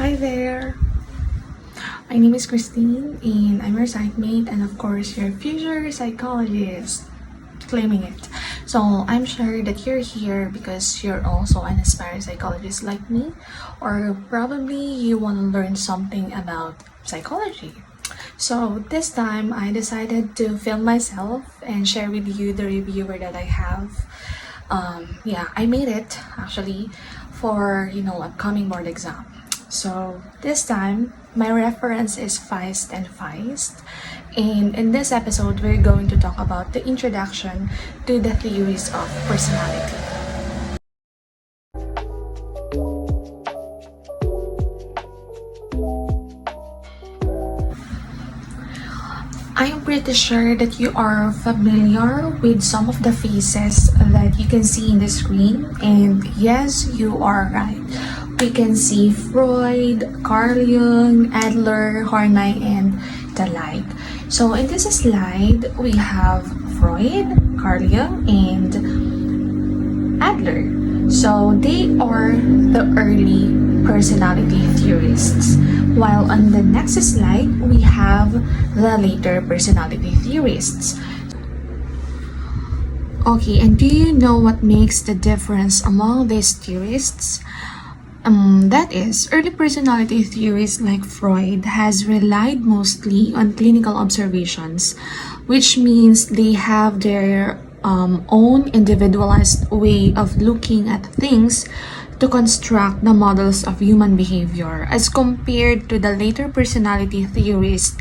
Hi there! My name is Christine and I'm your psychmate and of course your future psychologist. Claiming it. So I'm sure that you're here because you're also an aspiring psychologist like me, or probably you want to learn something about psychology. So this time I decided to film myself and share with you the reviewer that I have. I made it actually for upcoming board exam. So this time my reference is Feist and Feist, and in this episode we're going to talk about the introduction to the theories of personality. I am pretty sure that you are familiar with some of the faces that you can see in the screen, and yes, you are right. We can see Freud, Carl Jung, Adler, Horney, and the like. So in this slide, we have Freud, Carl Jung, and Adler. So they are the early personality theorists. While on the next slide, we have the later personality theorists. Okay, and do you know what makes the difference among these theorists? That is, early personality theories like Freud has relied mostly on clinical observations, which means they have their own individualized way of looking at things to construct the models of human behavior, as compared to the later personality theories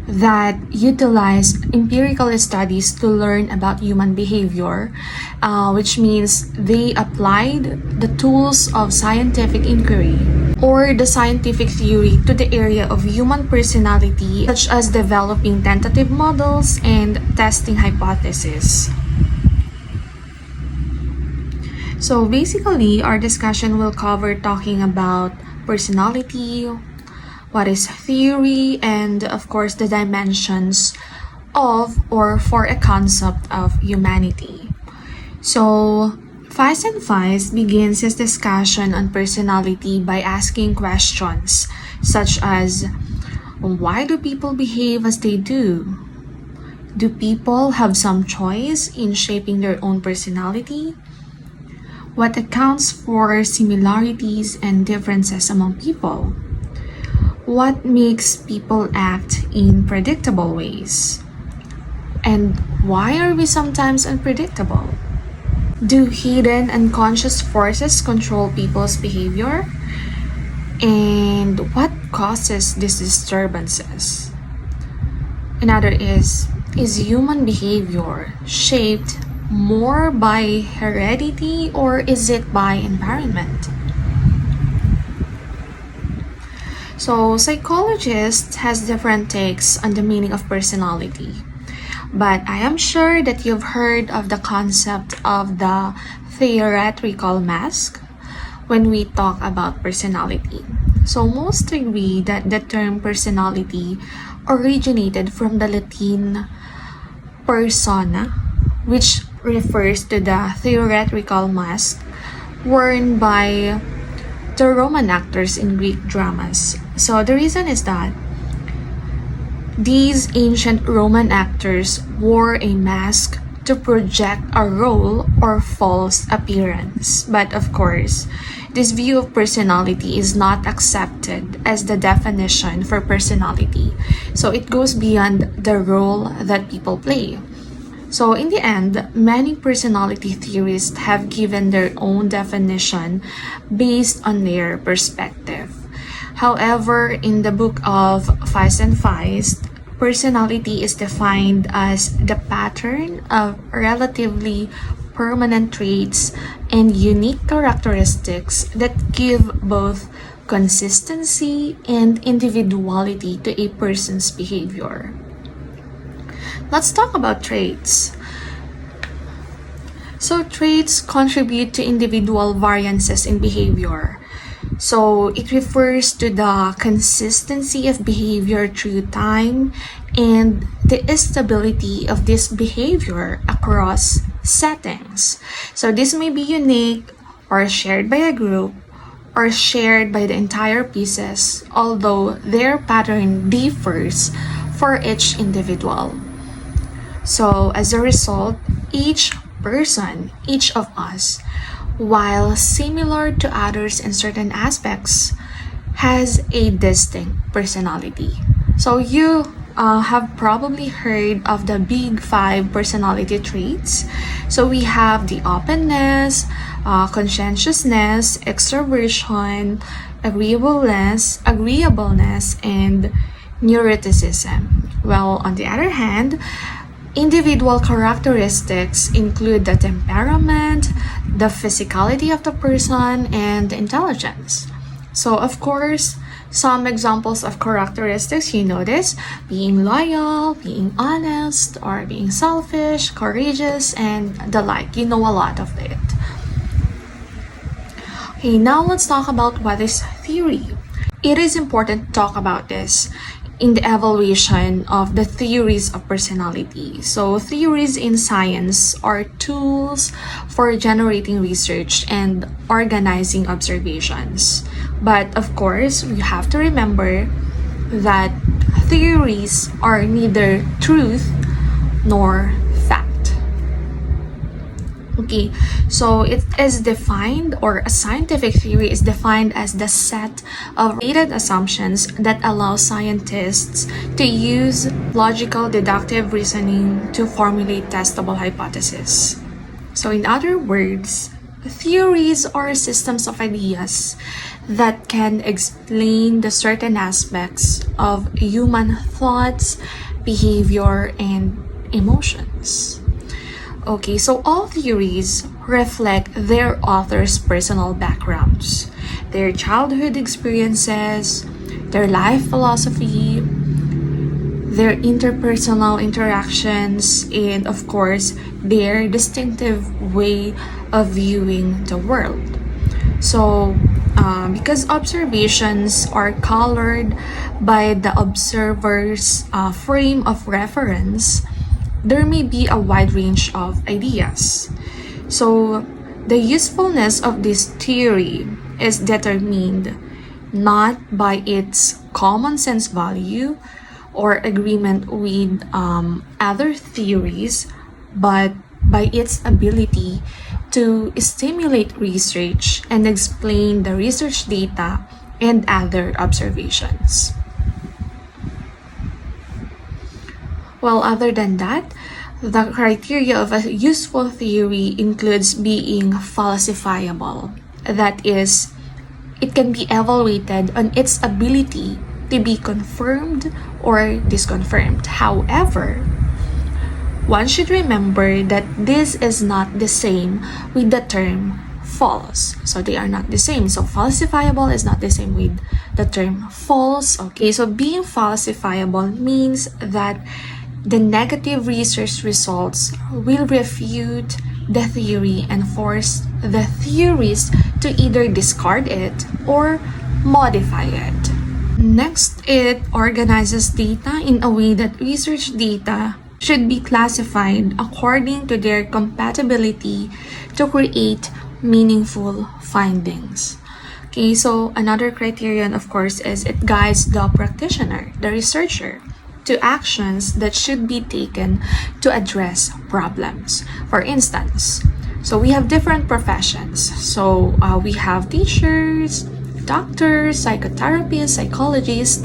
that utilize empirical studies to learn about human behavior, which means they applied the tools of scientific inquiry or the scientific theory to the area of human personality, such as developing tentative models and testing hypotheses. So basically, our discussion will cover talking about personality, what is theory, and of course the dimensions of or for a concept of humanity. So Feist and Feist begins his discussion on personality by asking questions such as, why do people behave as they do? Do people have some choice in shaping their own personality? What accounts for similarities and differences among people? What makes people act in predictable ways? And why are we sometimes unpredictable? Do hidden unconscious forces control people's behavior? And what causes these disturbances? Another is human behavior shaped more by heredity or is it by environment? So psychologists has different takes on the meaning of personality, but I am sure that you've heard of the concept of the theoretical mask when we talk about personality. So most agree that the term personality originated from the Latin persona, which refers to the theatrical mask worn by the Roman actors in Greek dramas. So the reason is that these ancient Roman actors wore a mask to project a role or false appearance. But of course, this view of personality is not accepted as the definition for personality. So it goes beyond the role that people play. So in the end, many personality theorists have given their own definition based on their perspective. However, in the book of Feist and Feist, personality is defined as the pattern of relatively permanent traits and unique characteristics that give both consistency and individuality to a person's behavior. Let's talk about traits. So traits contribute to individual variances in behavior. So it refers to the consistency of behavior through time and the stability of this behavior across settings. So this may be unique or shared by a group are shared by the entire pieces, although their pattern differs for each individual. So, as a result, each person, each of us, while similar to others in certain aspects, has a distinct personality. So, you have probably heard of the big five personality traits. So, we have the openness, conscientiousness, extroversion, agreeableness, and neuroticism. Well, on the other hand, individual characteristics include the temperament, the physicality of the person, and the intelligence. So, of course, some examples of characteristics you notice: being loyal, being honest, or being selfish, courageous, and the like. You know a lot of it. Okay, now let's talk about what is theory. It is important to talk about this in the evaluation of the theories of personality. So, theories in science are tools for generating research and organizing observations. But of course, we have to remember that theories are neither truth nor fact. Okay, so it is defined, or a scientific theory is defined as the set of related assumptions that allow scientists to use logical deductive reasoning to formulate testable hypotheses. So, in other words, theories are systems of ideas that can explain the certain aspects of human thoughts, behavior, and emotions. Okay, so all theories reflect their author's personal backgrounds, their childhood experiences, their life philosophy, their interpersonal interactions, and of course, their distinctive way of viewing the world. So, because observations are colored by the observer's frame of reference, there may be a wide range of ideas. So, the usefulness of this theory is determined not by its common sense value or agreement with other theories, but by its ability to stimulate research and explain the research data and other observations. Well, other than that, the criteria of a useful theory includes being falsifiable. That is, it can be evaluated on its ability to be confirmed or disconfirmed. However, one should remember that this is not the same with the term false. So they are not the same. So falsifiable is not the same with the term false. Okay, so being falsifiable means that the negative research results will refute the theory and force the theorist to either discard it or modify it. Next, it organizes data in a way that research data should be classified according to their compatibility to create meaningful findings. Okay, so another criterion, of course, is it guides the practitioner, the researcher, to actions that should be taken to address problems. For instance, so we have different professions. So we have teachers, doctors, psychotherapists, psychologists,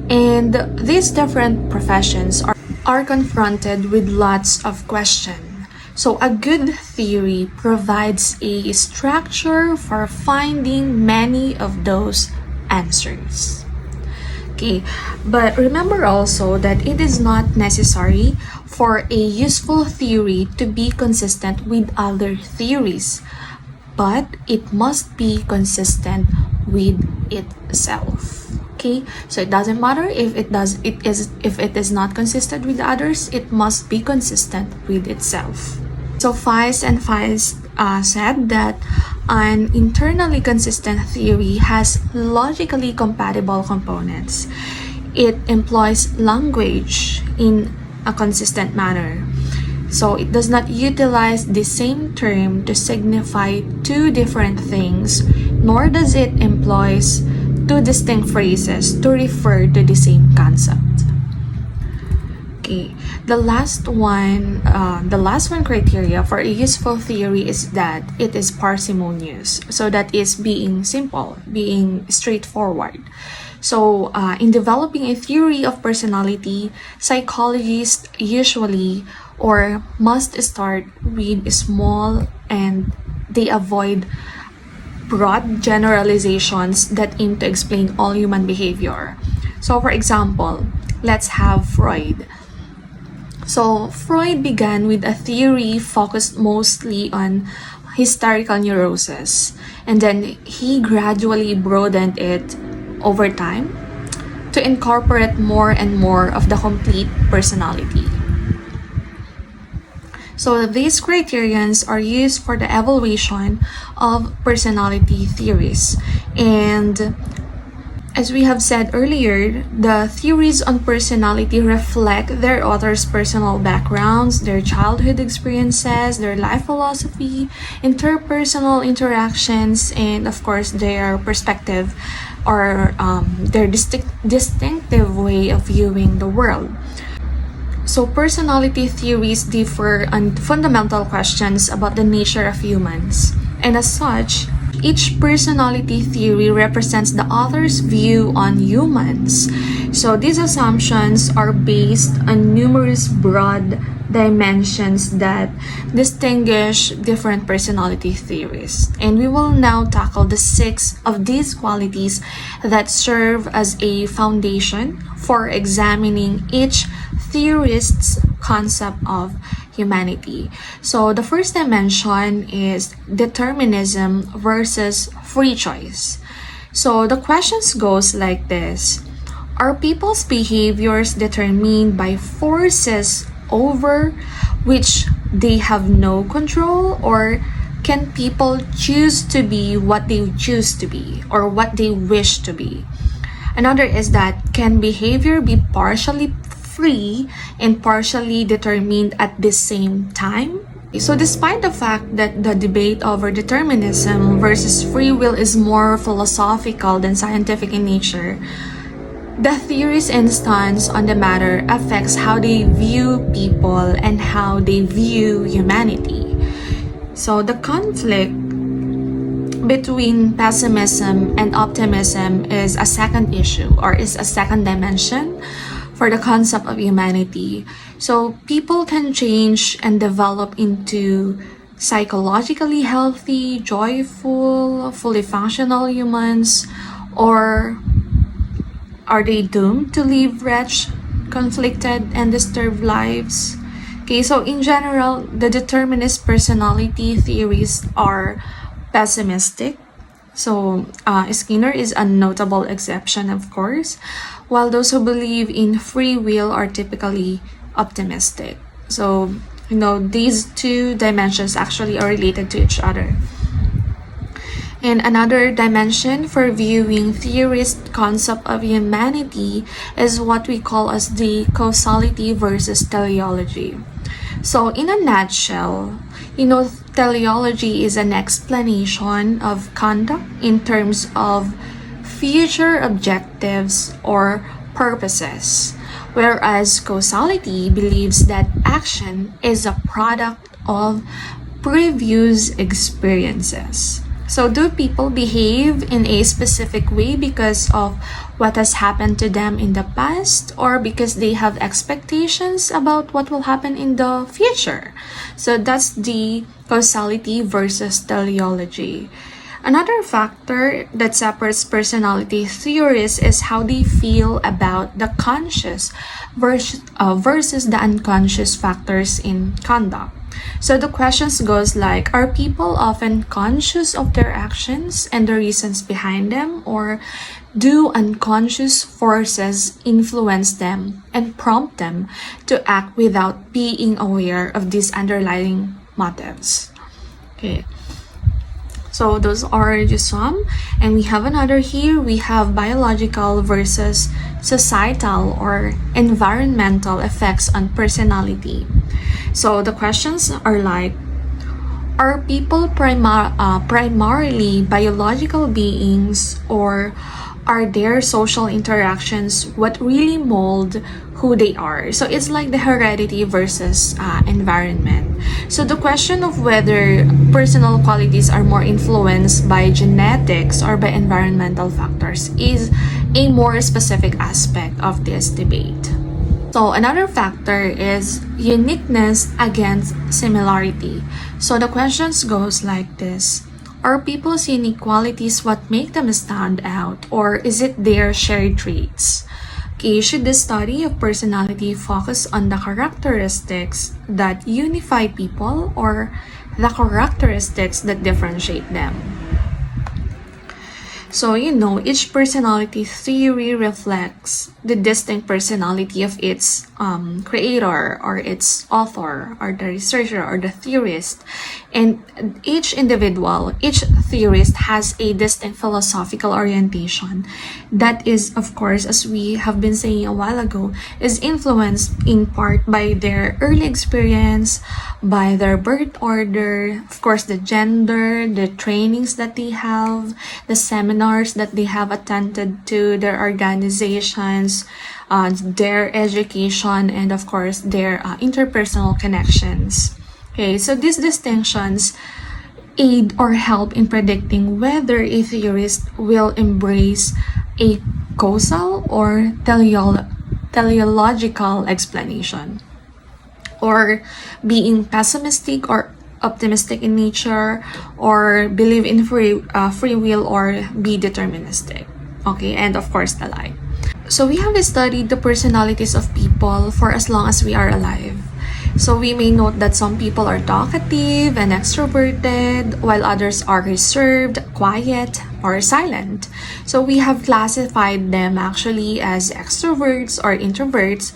and these different professions are confronted with lots of questions. So a good theory provides a structure for finding many of those answers. Okay, but remember also that it is not necessary for a useful theory to be consistent with other theories, but it must be consistent with itself. Okay, so it doesn't matter if it is not consistent with others, it must be consistent with itself. So Feist and Feist said that an internally consistent theory has logically compatible components. It employs language in a consistent manner. So it does not utilize the same term to signify two different things nor does it employs two distinct phrases to refer to the same concept. Okay, the last one criteria for a useful theory is that it is parsimonious. So that is being simple, being straightforward. So in developing a theory of personality, psychologists usually or must start with small, and they avoid broad generalizations that aim to explain all human behavior. So for example, let's have Freud. So Freud began with a theory focused mostly on hysterical neurosis, and then he gradually broadened it over time to incorporate more and more of the complete personality. So these criterions are used for the evaluation of personality theories. And as we have said earlier, the theories on personality reflect their authors' personal backgrounds, their childhood experiences, their life philosophy, interpersonal interactions, and of course their perspective or their distinctive way of viewing the world. So personality theories differ on fundamental questions about the nature of humans, and as such, each personality theory represents the author's view on humans. So these assumptions are based on numerous broad dimensions that distinguish different personality theories. And we will now tackle the 6 of these qualities that serve as a foundation for examining each theorist's concept of humanity. So the first dimension is determinism versus free choice. So the questions goes like this: are people's behaviors determined by forces over which they have no control, or can people choose to be what they choose to be or what they wish to be? Another is that can behavior be partially free and partially determined at the same time? So despite the fact that the debate over determinism versus free will is more philosophical than scientific in nature, the theory's instance on the matter affects how they view people and how they view humanity. So the conflict between pessimism and optimism is a second issue, or is a second dimension for the concept of humanity. So people can change and develop into psychologically healthy, joyful, fully functional humans, or are they doomed to live wretched, conflicted, and disturbed lives? Okay, so in general, the determinist personality theories are pessimistic. So Skinner is a notable exception, of course, while those who believe in free will are typically optimistic. So, these two dimensions actually are related to each other. And another dimension for viewing theorist concept of humanity is what we call as the causality versus teleology. So in a nutshell, teleology is an explanation of conduct in terms of future objectives or purposes, whereas causality believes that action is a product of previous experiences. So do people behave in a specific way because of what has happened to them in the past, or because they have expectations about what will happen in the future? So that's the causality versus teleology. Another factor that separates personality theorists is how they feel about the conscious versus the unconscious factors in conduct. So the questions goes like, are people often conscious of their actions and the reasons behind them, or do unconscious forces influence them and prompt them to act without being aware of these underlying motives? Okay. So those are just some. And we have another here. We have biological versus societal or environmental effects on personality. So the questions are like, Are people primarily biological beings, or are their social interactions what really mold who they are? So it's like the heredity versus environment. So the question of whether personal qualities are more influenced by genetics or by environmental factors is a more specific aspect of this debate. So another factor is uniqueness against similarity. So the questions goes like this. Are people's unique qualities what make them stand out, or is it their shared traits? Okay, should the study of personality focus on the characteristics that unify people or the characteristics that differentiate them? So, each personality theory reflects the distinct personality of its creator or its author or the researcher or the theorist. And each theorist has a distinct philosophical orientation that is, of course, as we have been saying a while ago, is influenced in part by their early experience, by their birth order, of course, the gender, the trainings that they have, the seminars that they have attended to, their organizations, their education, and of course, their interpersonal connections. Okay, so these distinctions aid or help in predicting whether a theorist will embrace a causal or teleological explanation, or being pessimistic or optimistic in nature, or believe in free will, or be deterministic. Okay, and of course the like. So we have studied the personalities of people for as long as we are alive. So we may note that some people are talkative and extroverted, while others are reserved, quiet, or silent. So we have classified them actually as extroverts or introverts.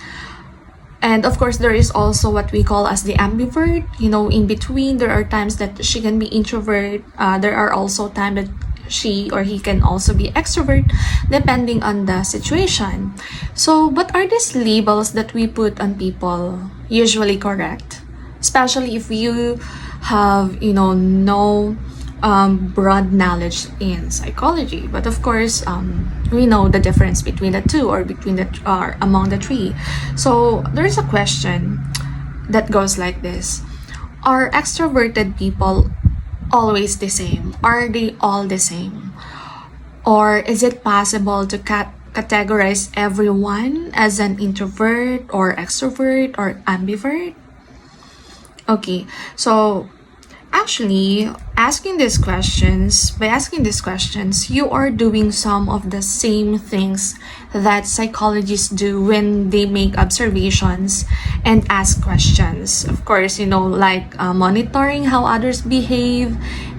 And of course, there is also what we call as the ambivert. In between, there are times that she can be introvert. There are also times that she or he can also be extrovert, depending on the situation. So, but are these labels that we put on people usually correct? Especially if you have, no broad knowledge in psychology. But of course, we know the difference between the two, or among the three. So there's a question that goes like this. Are extroverted people always the same? Are they all the same? Or is it possible to categorize everyone as an introvert or extrovert or ambivert? Okay, so actually, by asking these questions, you are doing some of the same things that psychologists do when they make observations and ask questions. Of course, like monitoring how others behave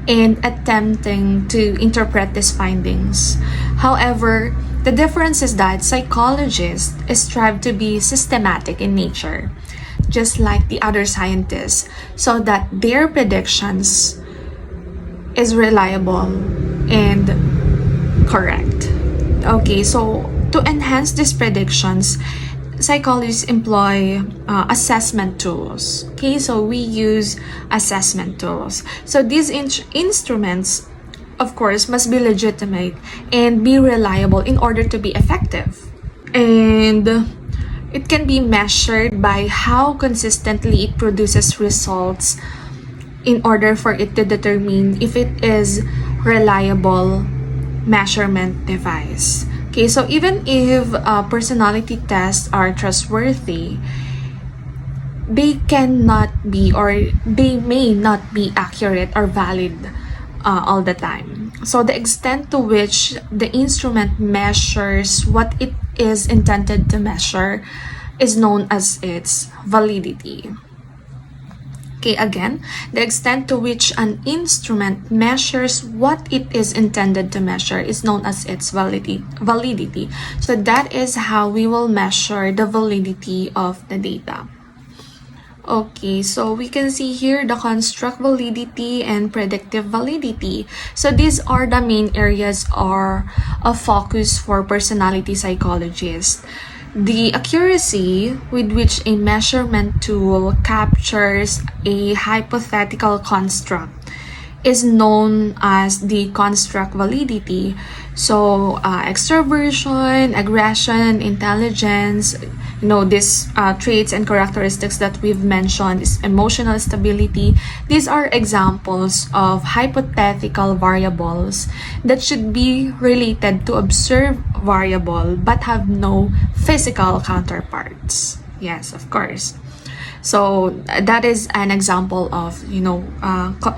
and attempting to interpret these findings. However, the difference is that psychologists strive to be systematic in nature, just like the other scientists, so that their predictions is reliable and correct. Okay, so to enhance these predictions, psychologists employ assessment tools. Okay, so we use assessment tools. So these instruments, of course, must be legitimate and be reliable in order to be effective. And it can be measured by how consistently it produces results in order for it to determine if it is reliable measurement device. Okay, so even if personality tests are trustworthy, they cannot be, or they may not be accurate or valid all the time. So the extent to which the instrument measures what it is intended to measure is known as its validity. Okay, again, the extent to which an instrument measures what it is intended to measure is known as its validity. So that is how we will measure the validity of the data. Okay, so we can see here the construct validity and predictive validity. So these are the main areas of focus for personality psychologists. The accuracy with which a measurement tool captures a hypothetical construct is known as the construct validity. So, extroversion, aggression, intelligence, these traits and characteristics that we've mentioned is emotional stability. These are examples of hypothetical variables that should be related to observed variable but have no physical counterparts. Yes, of course. So that is an example of,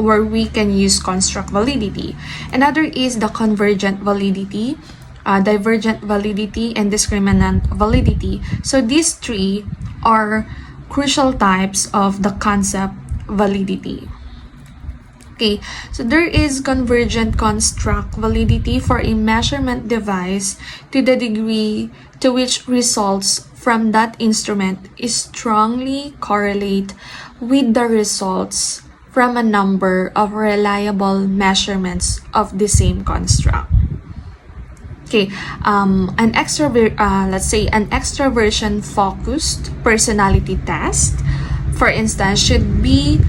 where we can use construct validity. Another is the convergent validity, divergent validity, and discriminant validity. So these three are crucial types of the concept validity. Okay, so there is convergent construct validity for a measurement device to the degree to which results from that instrument strongly correlate with the results from a number of reliable measurements of the same construct. Okay, let's say an extroversion focused personality test, for instance, should be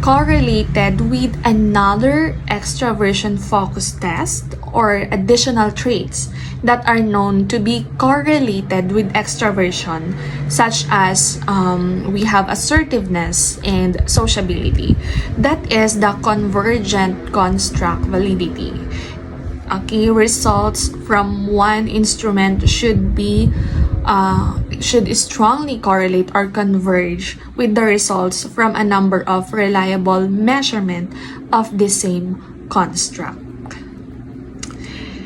correlated with another extroversion focused test or additional traits that are known to be correlated with extroversion, such as we have assertiveness and sociability. That is the convergent construct validity. Okay, results from one instrument should strongly correlate or converge with the results from a number of reliable measurement of the same construct.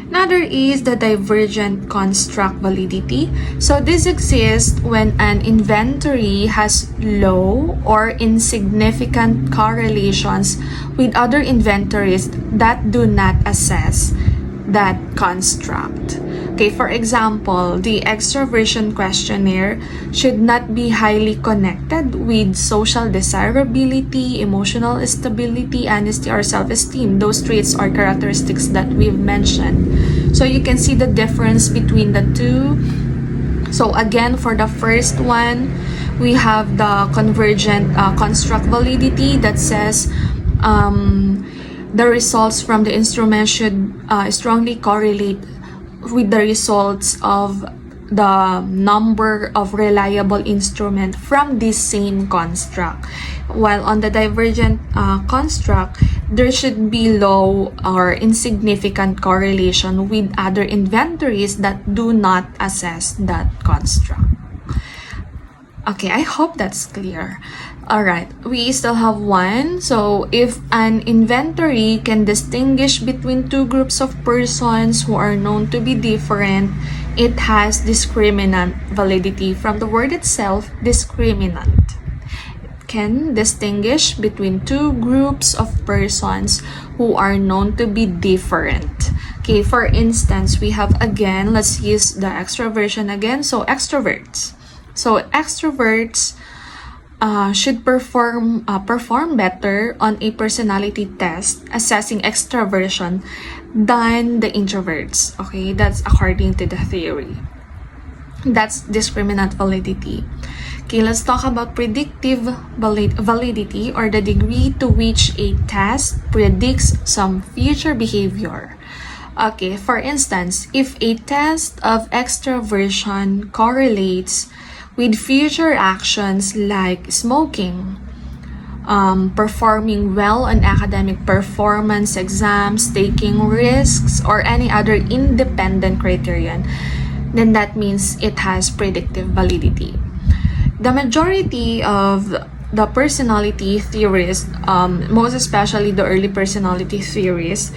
Another is the divergent construct validity. So this exists when an inventory has low or insignificant correlations with other inventories that do not assess that construct. Okay, for example, the extroversion questionnaire should not be highly connected with social desirability, emotional stability, honesty, or self-esteem. Those traits or characteristics that we've mentioned. So you can see the difference between the two. So again, for the first one, we have the convergent construct validity that says the results from the instrument should strongly correlate with the results of the number of reliable instrument from this same construct. While on the divergent construct, there should be low or insignificant correlation with other inventories that do not assess that construct. Okay, I hope that's clear. Alright, we still have one. So, if an inventory can distinguish between two groups of persons who are known to be different, it has discriminant validity. From the word itself, discriminant. It can distinguish between two groups of persons who are known to be different. Okay, for instance, we have again, let's use the extroversion again. So, extroverts. So, extroverts should perform better on a personality test assessing extroversion than the introverts. Okay, that's according to the theory. That's discriminant validity. Okay, let's talk about predictive validity, or the degree to which a test predicts some future behavior. Okay, for instance, if a test of extroversion correlates with future actions like smoking, performing well on academic performance exams, taking risks, or any other independent criterion, then that means it has predictive validity. The majority of the personality theorists, most especially the early personality theorists,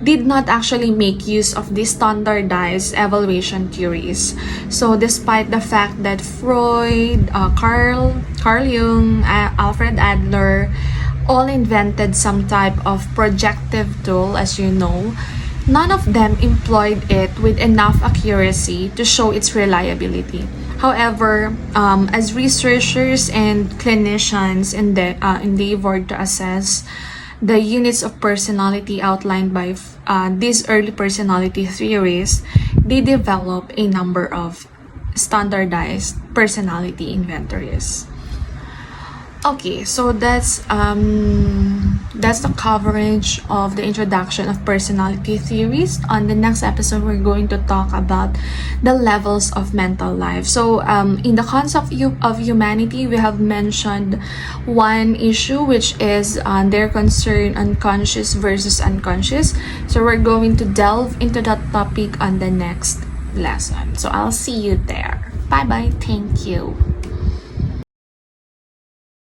did not actually make use of these standardized evaluation theories. So despite the fact that Freud, Carl Jung, Alfred Adler all invented some type of projective tool, as you know, none of them employed it with enough accuracy to show its reliability. However, as researchers and clinicians endeavored to assess the units of personality outlined by these early personality theories, they develop a number of standardized personality inventories. Okay, so that's the coverage of the introduction of personality theories. On the next episode, we're going to talk about the levels of mental life. So in the concept of humanity, we have mentioned one issue, which is their concern unconscious versus unconscious. So we're going to delve into that topic on the next lesson. So I'll see you there. Bye bye. Thank you.